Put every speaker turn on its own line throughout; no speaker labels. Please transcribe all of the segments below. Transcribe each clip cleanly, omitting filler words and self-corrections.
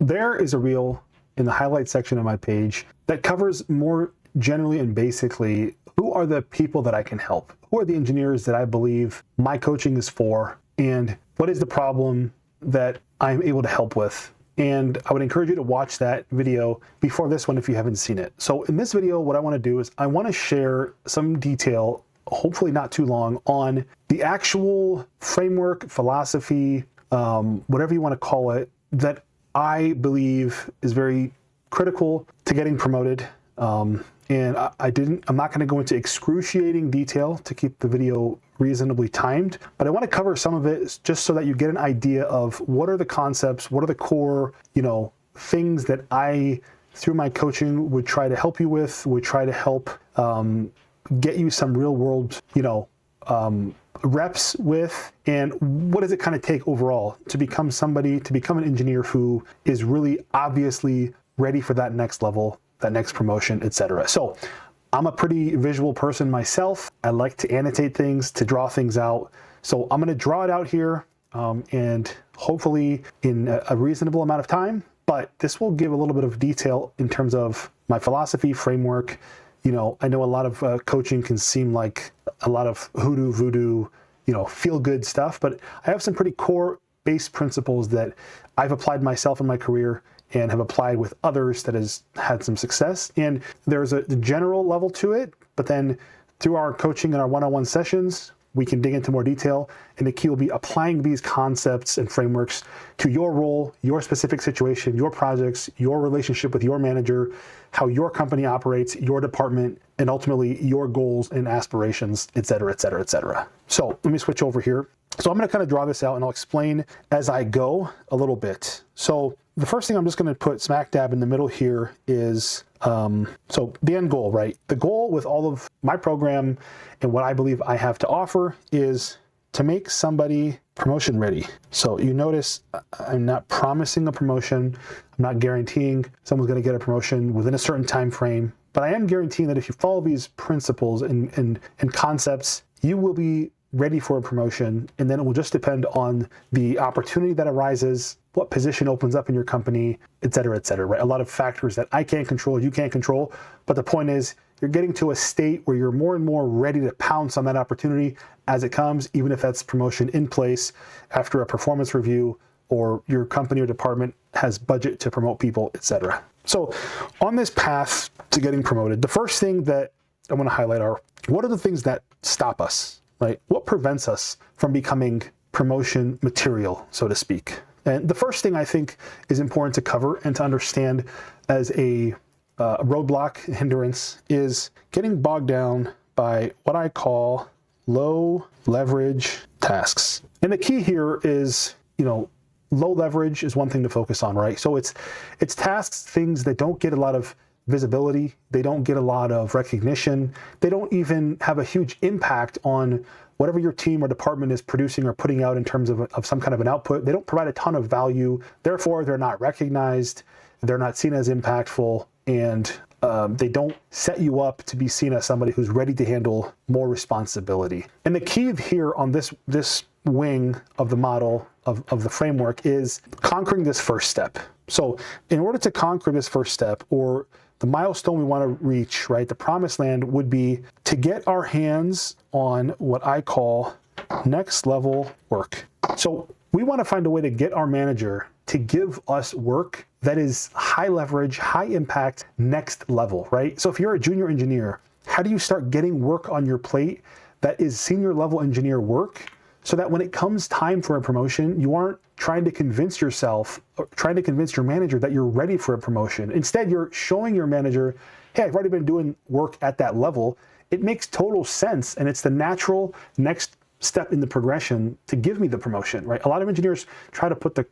there is a reel in the highlight section of my page that covers more generally and basically who are the people that I can help, who are the engineers that I believe my coaching is for, and what is the problem that I'm able to help with. And I would encourage you to watch that video before this one if you haven't seen it. So in this video, what I want to do is I want to share some detail, hopefully not too long, on the actual framework, philosophy, whatever you want to call it, that I believe is very critical to getting promoted. And I'm not going to go into excruciating detail to keep the video reasonably timed, but I want to cover some of it just so that you get an idea of what are the concepts, what are the core, things that I, through my coaching, would try to help you with, would try to help get you some real world, reps with, and what does it kind of take overall to become an engineer who is really obviously ready for that next level, that next promotion, etc. So I'm a pretty visual person myself. I like to annotate things, to draw things out. So I'm going to draw it out here and hopefully in a reasonable amount of time, but this will give a little bit of detail in terms of my philosophy, framework. I know a lot of coaching can seem like a lot of hoodoo, voodoo, feel good stuff, but I have some pretty core base principles that I've applied myself in my career and have applied with others that has had some success. And there's a general level to it, but then through our coaching and our one-on-one sessions, we can dig into more detail. And the key will be applying these concepts and frameworks to your role, your specific situation, your projects, your relationship with your manager, how your company operates, your department, and ultimately your goals and aspirations, et cetera, et cetera, et cetera. So let me switch over here. So I'm going to kind of draw this out and I'll explain as I go a little bit. So the first thing I'm just going to put smack dab in the middle here is, so the end goal, right? The goal with all of my program and what I believe I have to offer is to make somebody promotion ready. So you notice I'm not promising a promotion. I'm not guaranteeing someone's going to get a promotion within a certain time frame, but I am guaranteeing that if you follow these principles and concepts, you will be ready for a promotion, and then it will just depend on the opportunity that arises, what position opens up in your company, et cetera, right? A lot of factors that I can't control, you can't control, but the point is you're getting to a state where you're more and more ready to pounce on that opportunity as it comes, even if that's promotion in place after a performance review or your company or department has budget to promote people, et cetera. So on this path to getting promoted, the first thing that I want to highlight are, what are the things that stop us? Right? What prevents us from becoming promotion material, so to speak? And the first thing I think is important to cover and to understand as a roadblock, hindrance, is getting bogged down by what I call low leverage tasks. And the key here is, low leverage is one thing to focus on, right? So it's tasks, things that don't get a lot of visibility, they don't get a lot of recognition, they don't even have a huge impact on whatever your team or department is producing or putting out in terms of some kind of an output. They don't provide a ton of value, therefore they're not recognized, they're not seen as impactful, and they don't set you up to be seen as somebody who's ready to handle more responsibility. And the key here on this wing of the model of the framework is conquering this first step. So in order to conquer this first step, or the milestone we want to reach, right, the promised land would be to get our hands on what I call next level work. So we want to find a way to get our manager to give us work that is high leverage, high impact, next level, right? So if you're a junior engineer, how do you start getting work on your plate that is senior level engineer work, so that when it comes time for a promotion, you aren't trying to convince yourself, or trying to convince your manager that you're ready for a promotion. Instead, you're showing your manager, hey, I've already been doing work at that level. It makes total sense, and it's the natural next step in the progression to give me the promotion, right? A lot of engineers try to put the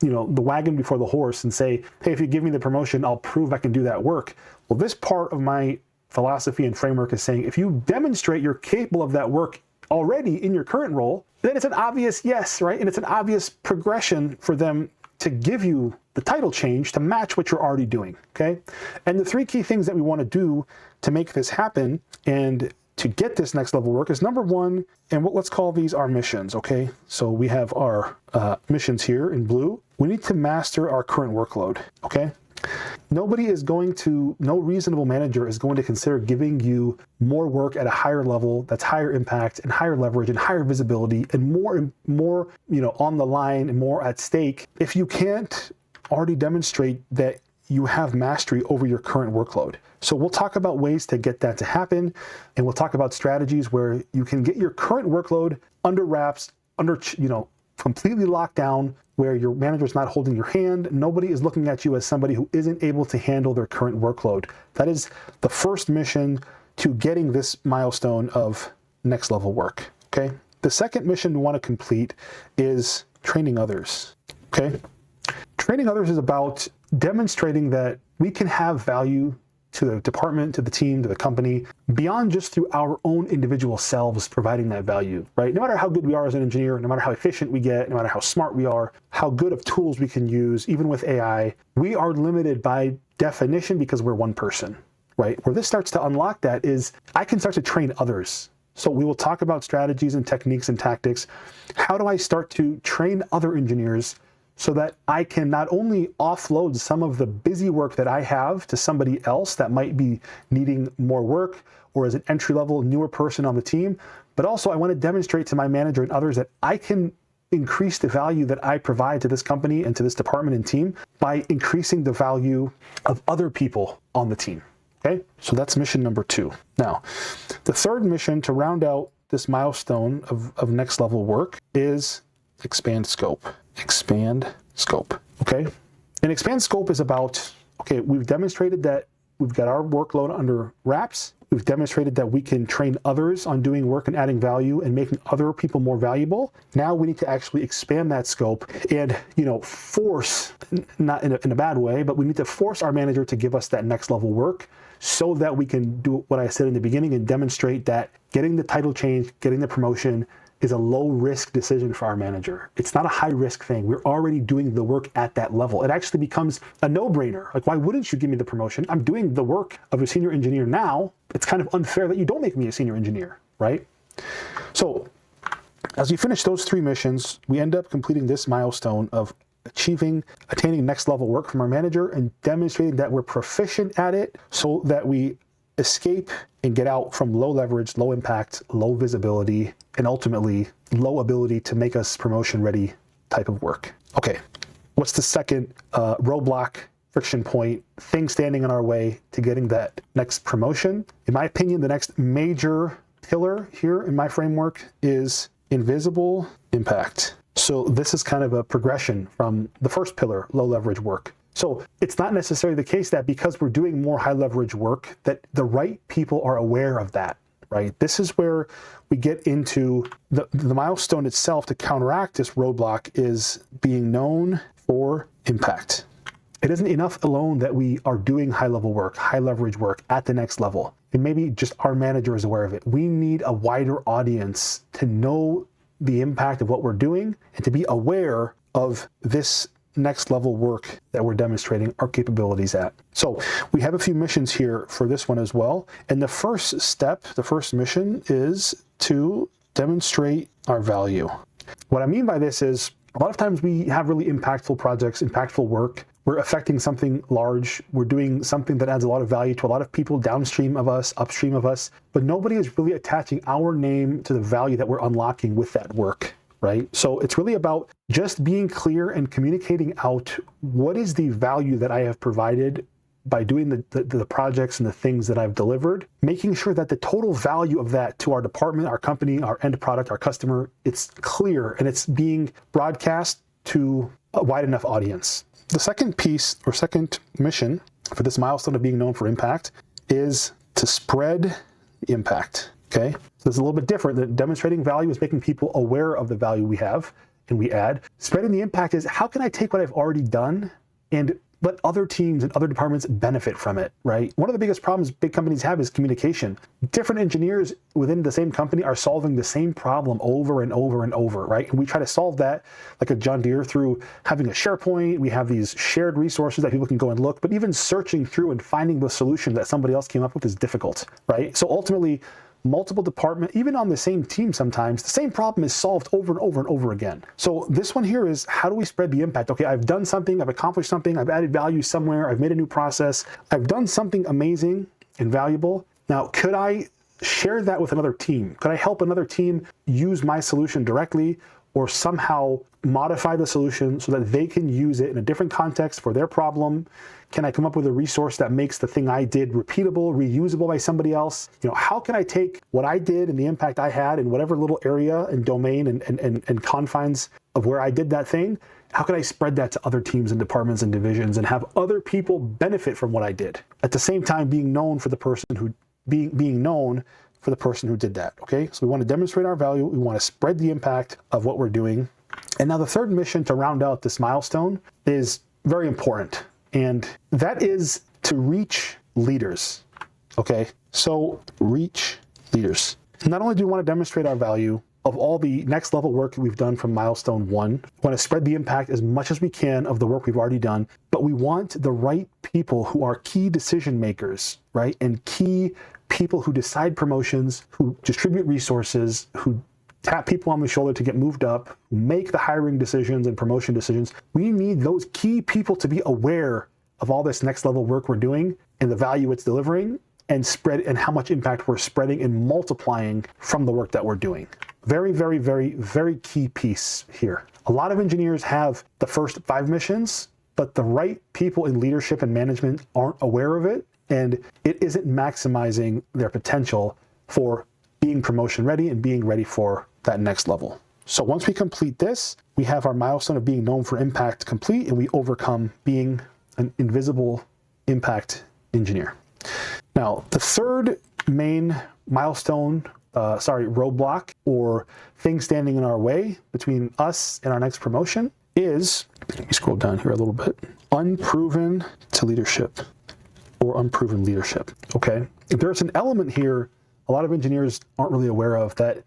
wagon before the horse and say, hey, if you give me the promotion, I'll prove I can do that work. Well, this part of my philosophy and framework is saying, if you demonstrate you're capable of that work already in your current role, then it's an obvious yes, right? And it's an obvious progression for them to give you the title change to match what you're already doing, okay? And the three key things that we want to do to make this happen and to get this next level work is, number one, and let's call these our missions, okay? So we have our missions here in blue. we need to master our current workload, okay? No reasonable manager is going to consider giving you more work at a higher level that's higher impact and higher leverage and higher visibility and more, on the line and more at stake if you can't already demonstrate that you have mastery over your current workload. So we'll talk about ways to get that to happen, and we'll talk about strategies where you can get your current workload under wraps, completely locked down, where your manager is not holding your hand. Nobody is looking at you as somebody who isn't able to handle their current workload. That is the first mission to getting this milestone of next level work, okay? The second mission we want to complete is training others, okay? Training others is about demonstrating that we can have value to the department, to the team, to the company, beyond just through our own individual selves providing that value, right? No matter how good we are as an engineer, no matter how efficient we get, no matter how smart we are, how good of tools we can use, even with AI, we are limited by definition because we're one person, right? Where this starts to unlock that is I can start to train others. So we will talk about strategies and techniques and tactics. How do I start to train other engineers so that I can not only offload some of the busy work that I have to somebody else that might be needing more work or as an entry-level newer person on the team, but also I want to demonstrate to my manager and others that I can increase the value that I provide to this company and to this department and team by increasing the value of other people on the team. Okay, so that's mission number 2. Now, the third mission to round out this milestone of next level work is expand scope. Expand scope, okay? And expand scope is about, okay, we've demonstrated that we've got our workload under wraps. We've demonstrated that we can train others on doing work and adding value and making other people more valuable. Now we need to actually expand that scope and, force, not in a bad way, but we need to force our manager to give us that next level work so that we can do what I said in the beginning and demonstrate that getting the title change, getting the promotion, is a low-risk decision for our manager. It's not a high-risk thing. We're already doing the work at that level. It actually becomes a no-brainer. Like, why wouldn't you give me the promotion? I'm doing the work of a senior engineer now. It's kind of unfair that you don't make me a senior engineer, right? So as we finish those 3 missions, we end up completing this milestone of attaining next level work from our manager and demonstrating that we're proficient at it so that we escape and get out from low leverage, low impact, low visibility, and ultimately low ability to make us promotion ready type of work. Okay, what's the second roadblock, friction point, thing standing in our way to getting that next promotion? In my opinion, the next major pillar here in my framework is invisible impact. So this is kind of a progression from the first pillar, low leverage work. So it's not necessarily the case that because we're doing more high leverage work that the right people are aware of that, right? This is where we get into the milestone itself to counteract this roadblock is being known for impact. It isn't enough alone that we are doing high level work, high leverage work at the next level. And maybe just our manager is aware of it. We need a wider audience to know the impact of what we're doing and to be aware of this next level work that we're demonstrating our capabilities at. So we have a few missions here for this one as well. And the first step, the first mission is to demonstrate our value. What I mean by this is a lot of times we have really impactful projects, impactful work. We're affecting something large. We're doing something that adds a lot of value to a lot of people downstream of us, upstream of us, but nobody is really attaching our name to the value that we're unlocking with that work. Right? So it's really about just being clear and communicating out what is the value that I have provided by doing the projects and the things that I've delivered, making sure that the total value of that to our department, our company, our end product, our customer, it's clear and it's being broadcast to a wide enough audience. The second piece or second mission for this milestone of being known for impact is to spread the impact. Okay, so it's a little bit different. The demonstrating value is making people aware of the value we have and we add. Spreading the impact is how can I take what I've already done and let other teams and other departments benefit from it, right? One of the biggest problems big companies have is communication. Different engineers within the same company are solving the same problem over and over and over, right? And we try to solve that like a John Deere through having a SharePoint. We have these shared resources that people can go and look, but even searching through and finding the solution that somebody else came up with is difficult, right? So ultimately, multiple departments, even on the same team sometimes, the same problem is solved over and over and over again. So this one here is, how do we spread the impact? Okay, I've done something, I've accomplished something, I've added value somewhere, I've made a new process, I've done something amazing and valuable. Now, could I share that with another team? Could I help another team use my solution directly, or somehow modify the solution so that they can use it in a different context for their problem? Can I come up with a resource that makes the thing I did repeatable, reusable by somebody else? How can I take what I did and the impact I had in whatever little area and domain and confines of where I did that thing? How can I spread that to other teams and departments and divisions and have other people benefit from what I did? At the same time, being known for the person who did that, okay? So we want to demonstrate our value. We want to spread the impact of what we're doing. And now the third mission to round out this milestone is very important. And that is to reach leaders, okay? So reach leaders. Not only do we want to demonstrate our value of all the next level work we've done from milestone 1, we want to spread the impact as much as we can of the work we've already done, but we want the right people who are key decision makers, right? And key people who decide promotions, who distribute resources, who tap people on the shoulder to get moved up, make the hiring decisions and promotion decisions. We need those key people to be aware of all this next level work we're doing and the value it's delivering, and spread, and how much impact we're spreading and multiplying from the work that we're doing. Very, very, very, very key piece here. A lot of engineers have the first 5 missions, but the right people in leadership and management aren't aware of it, and it isn't maximizing their potential for being promotion ready and being ready for that next level. So once we complete this, we have our milestone of being known for impact complete, and we overcome being an invisible impact engineer. Now, the third main milestone, roadblock or thing standing in our way between us and our next promotion is, let me scroll down here a little bit, unproven to leadership or unproven leadership, okay? There's an element here a lot of engineers aren't really aware of that,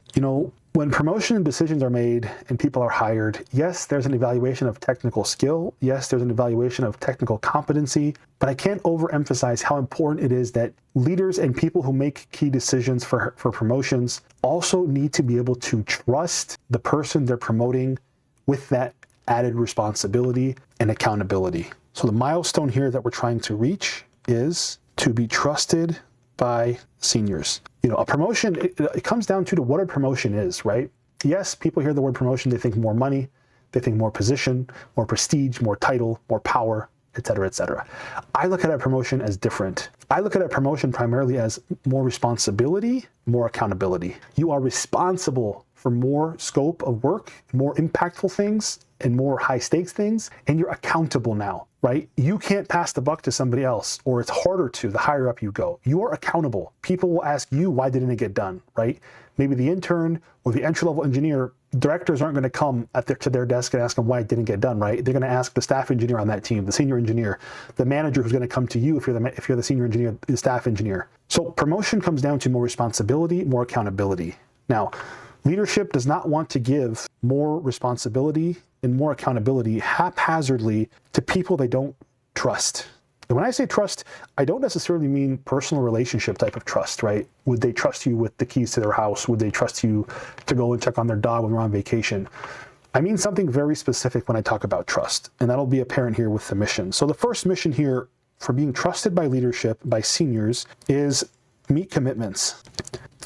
when promotion decisions are made and people are hired, yes, there's an evaluation of technical skill. Yes, there's an evaluation of technical competency, but I can't overemphasize how important it is that leaders and people who make key decisions for promotions also need to be able to trust the person they're promoting with that added responsibility and accountability. So the milestone here that we're trying to reach is to be trusted by seniors. A promotion, it comes down to what a promotion is, right? Yes, people hear the word promotion, they think more money, they think more position, more prestige, more title, more power, et cetera, et cetera. I look at a promotion as different. I look at a promotion primarily as more responsibility, more accountability. You are responsible for more scope of work, more impactful things, and more high stakes things, and you're accountable now, right? You can't pass the buck to somebody else, or it's harder to the higher up you go. You are accountable. People will ask you, why didn't it get done, right? Maybe the intern or the entry-level engineer, directors aren't going to come to their desk and ask them why it didn't get done, right? They're going to ask the staff engineer on that team, the senior engineer, the manager who's going to come to you if you're the senior engineer, the staff engineer. So promotion comes down to more responsibility, more accountability. Now, leadership does not want to give more responsibility and more accountability haphazardly to people they don't trust. And when I say trust, I don't necessarily mean personal relationship type of trust, right? Would they trust you with the keys to their house? Would they trust you to go and check on their dog when they're on vacation? I mean something very specific when I talk about trust, and that'll be apparent here with the mission. So the first mission here for being trusted by leadership, by seniors, is meet commitments.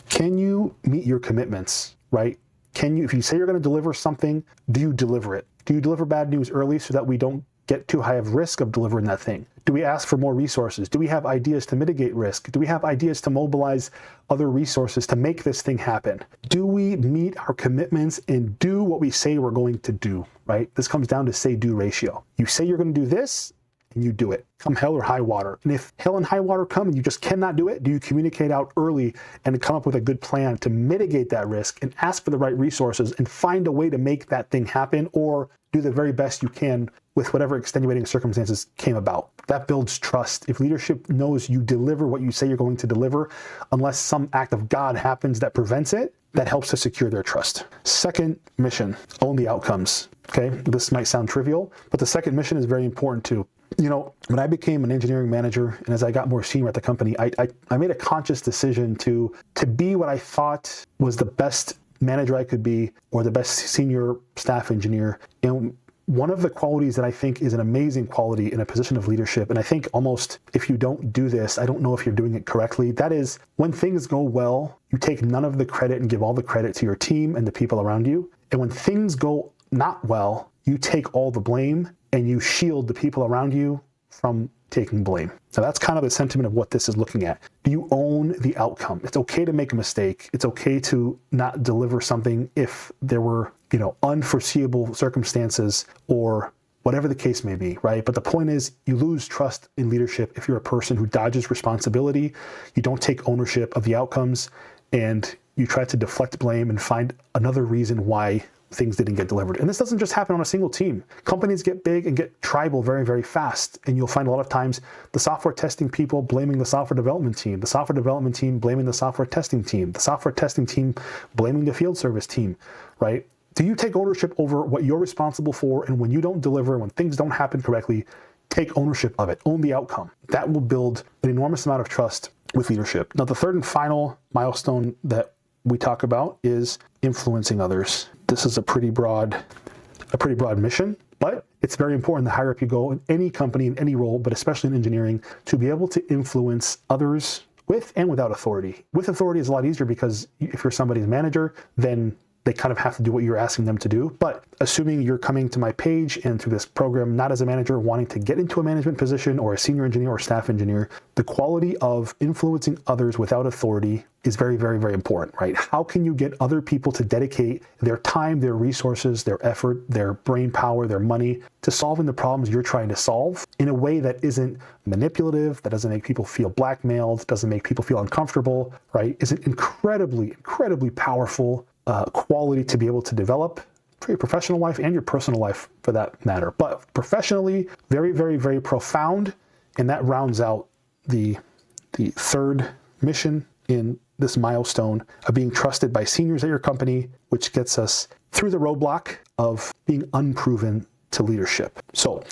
Can you meet your commitments, right? If you say you're going to deliver something, do you deliver it? Do you deliver bad news early so that we don't get too high of risk of delivering that thing? Do we ask for more resources? Do we have ideas to mitigate risk? Do we have ideas to mobilize other resources to make this thing happen? Do we meet our commitments and do what we say we're going to do, right? This comes down to say-do ratio. You say you're going to do this, and you do it, come hell or high water. And if hell and high water come and you just cannot do it, do you communicate out early and come up with a good plan to mitigate that risk and ask for the right resources and find a way to make that thing happen, or do the very best you can with whatever extenuating circumstances came about? That builds trust. If leadership knows you deliver what you say you're going to deliver, unless some act of God happens that prevents it, that helps to secure their trust. Second mission, own the outcomes. Okay, this might sound trivial, but the second mission is very important too. when I became an engineering manager and as I got more senior at the company, I made a conscious decision to be what I thought was the best manager I could be or the best senior staff engineer. And one of the qualities that I think is an amazing quality in a position of leadership, and I think almost if you don't do this, I don't know if you're doing it correctly, that is when things go well, you take none of the credit and give all the credit to your team and the people around you. And when things go not well, you take all the blame and you shield the people around you from taking blame. So that's kind of the sentiment of what this is looking at. Do you own the outcome? It's okay to make a mistake. It's okay to not deliver something if there were, unforeseeable circumstances or whatever the case may be, right? But the point is, you lose trust in leadership if you're a person who dodges responsibility, you don't take ownership of the outcomes, and you try to deflect blame and find another reason why things didn't get delivered. And this doesn't just happen on a single team. Companies get big and get tribal very, very fast. And you'll find a lot of times the software testing people blaming the software development team, the software development team blaming the software testing team, the software testing team blaming the field service team, right? Do you take ownership over what you're responsible for? And when you don't deliver, when things don't happen correctly, take ownership of it, own the outcome. That will build an enormous amount of trust with leadership. Now, the third and final milestone that we talk about is influencing others. This is a pretty broad mission, but it's very important the higher up you go in any company, in any role, but especially in engineering, to be able to influence others with and without authority. With authority is a lot easier because if you're somebody's manager, then they kind of have to do what you're asking them to do. But assuming you're coming to my page and through this program, not as a manager wanting to get into a management position or a senior engineer or staff engineer, the quality of influencing others without authority is very, very, very important, right? How can you get other people to dedicate their time, their resources, their effort, their brain power, their money to solving the problems you're trying to solve in a way that isn't manipulative, that doesn't make people feel blackmailed, doesn't make people feel uncomfortable, right? Is an incredibly, incredibly powerful quality to be able to develop for your professional life and your personal life for that matter. But professionally, very, very, very profound. And that rounds out the third mission in this milestone of being trusted by seniors at your company, which gets us through the roadblock of being unproven to leadership. So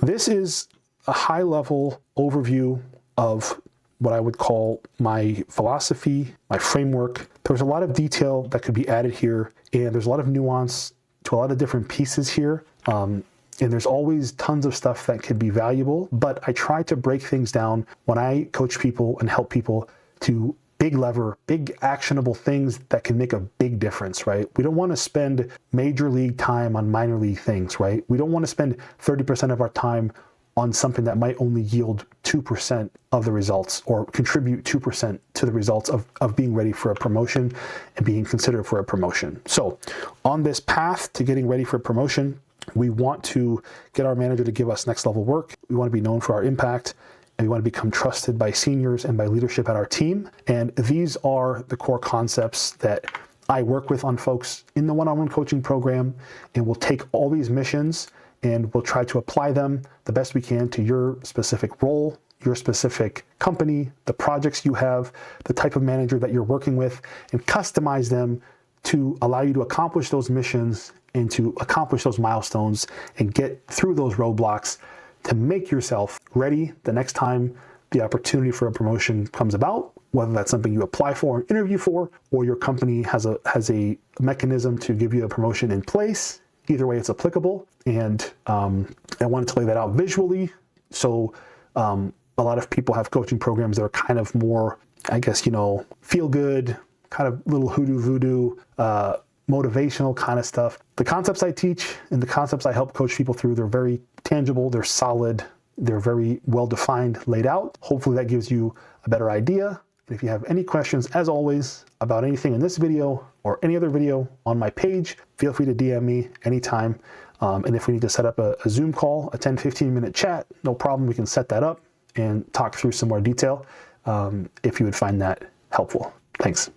this is a high-level overview of what I would call my philosophy, my framework. There's a lot of detail that could be added here, and there's a lot of nuance to a lot of different pieces here. And there's always tons of stuff that could be valuable, but I try to break things down when I coach people and help people to big actionable things that can make a big difference, right? We don't want to spend major league time on minor league things, right? We don't want to spend 30% of our time on something that might only yield 2% of the results or contribute 2% to the results of being ready for a promotion and being considered for a promotion. So on this path to getting ready for a promotion, we want to get our manager to give us next level work. We want to be known for our impact, and we want to become trusted by seniors and by leadership at our team. And these are the core concepts that I work with on folks in the one-on-one coaching program, and we'll take all these missions and we'll try to apply them the best we can to your specific role, your specific company, the projects you have, the type of manager that you're working with, and customize them to allow you to accomplish those missions and to accomplish those milestones and get through those roadblocks to make yourself ready the next time the opportunity for a promotion comes about, whether that's something you apply for, an interview for, or your company has a mechanism to give you a promotion in place. Either way, it's applicable. And I wanted to lay that out visually. So a lot of people have coaching programs that are kind of more, I guess, feel good, kind of little hoodoo voodoo, motivational kind of stuff. The concepts I teach and the concepts I help coach people through, they're very tangible, they're solid, they're very well defined, laid out. Hopefully that gives you a better idea. And if you have any questions, as always, about anything in this video or any other video on my page, feel free to DM me anytime. And if we need to set up a Zoom call, a 10-15 minute chat, no problem. We can set that up and talk through some more detail if you would find that helpful. Thanks.